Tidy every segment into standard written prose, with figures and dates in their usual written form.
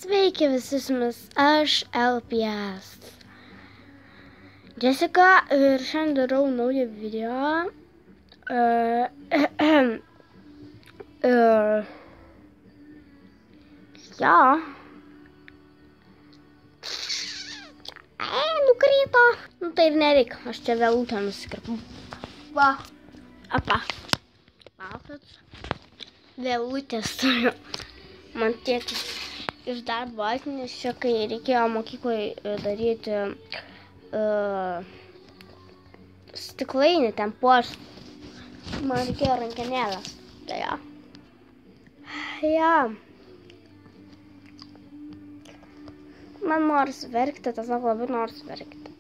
Sveiki visi su jumis, aš LPS. Jessica ir šiandien darau naują video. Nukrito. Tai ir nereikia, aš čia vėlutę nusikirpau. Va, matot, vėlutės turiu. Man tėtis iš darbo atnešė, kai reikėjo mokykloje daryti stiklainį ten puošti. Man reikėjo rankenėlės. Tai ja. Man norisi verkti, tiesiog labai norisi verkti.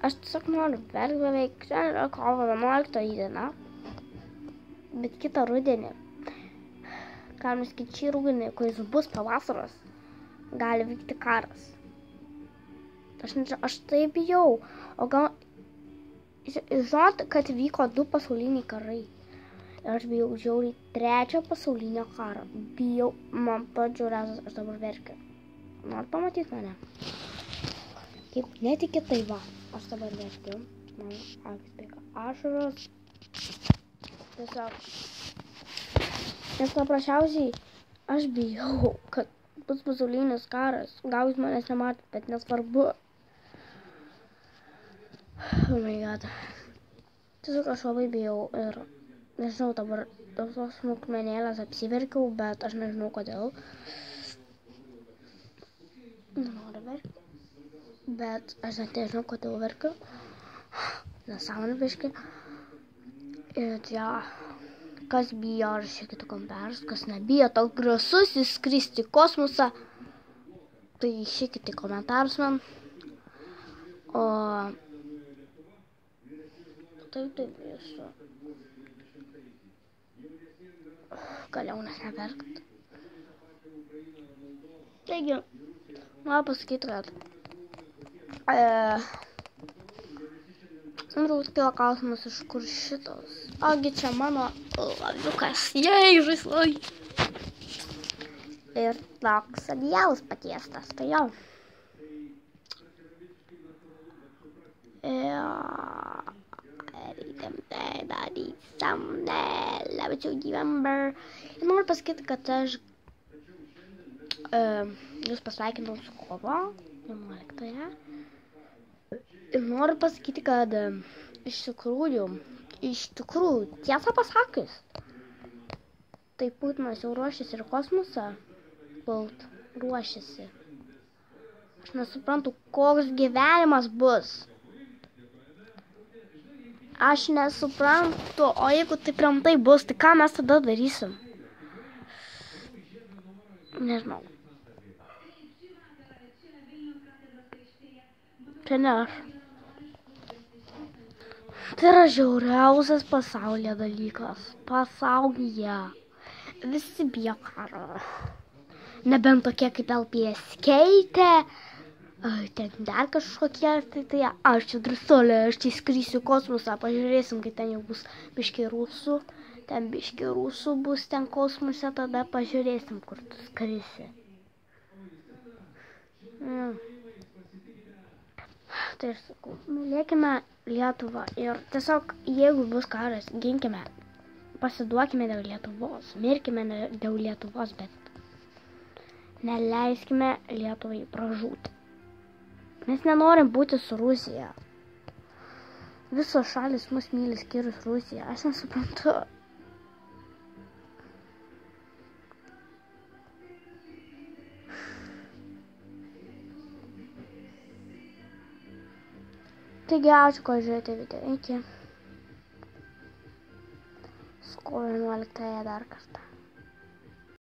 Aš tiesiog noriu verkti beveik. Šiandien yra kovo 11 diena. Bet kitą rudenį, galima sakyti šį rudenį, kuris bus pavasaros, gali vykti karas. Aš tai bijau. O gal, žinot, kad vyko 2 pasauliniai karai. Ir aš bijau žiauriai 3 pasaulinio karo. Bijau, man pats žiauriausias, aš dabar verkiu. Nori pamatyti mane? Kaip netiki, tai va. Aš dabar verkiu. Man akis bėga ašaros. Tiesiog. Nes paprasčiausiai aš bijau, kad bus pasaulinis karas. Gal jūs manęs nematot, bet nesvarbu. Oh my god. Tiesiog aš labai bijau ir nežinau, dabar tos smulkmenėlės apsiverkiau, bet aš nežinau kodėl. Nenoriu verkti. Bet aš net nežinau, kodėl verkiu. Nesąmonė biškį. Ir ja. Kas bijo rašykite komentarus, kas nebijo toks grasus įskristi į kosmosą, tai išėkite į komentarus man. O taip esu. Galėjau nes neverkt. Taigi, noriu pasakyti, kad turbūt kilo klausimas, iš kur šitos. Ogi čia mano laviukas. Jei, žaislai. Ir toks adijaus patiestas, tai jau. Ir noriu pasakyti, kad aš jūs pasveikinau su kovo 11. Ir noriu pasakyti, kad iš tikrųjų, tiesą pasakius, tai Putinas jau ruošiasi ir kosmosą pult, ruošiasi. Aš nesuprantu, koks gyvenimas bus. Aš nesuprantu, o jeigu taip rimtai bus, tai ką mes tada darysim? Nežinau. Čia ne aš. Tai yra žiauriausias pasaulyje dalykas. Pasaulyje. Visi bijo karo. Nebent tokie kaip LPS keitė. Ten dar kažkokie. Tai aš čia drąsolė. Aš čia skrisiu kosmosą. Pažiūrėsim, kai ten jau bus biški rusų. Ten biški rusų bus ten kosmose. Tada pažiūrėsim, kur tu skrisi. Tai aš sakau, mylėkime Lietuvą ir tiesiog, jeigu bus karas, ginkime, pasiduokime dėl Lietuvos, mirkime dėl Lietuvos, bet neleiskime Lietuvai pražūti. Mes nenorim būti su Rusija. Visos šalis mus myli skyrus Rusiją, aš nesuprantu. Taigi, ačiū, kad žiūrėjote video. Iki. Su kovo 11 dar kartą.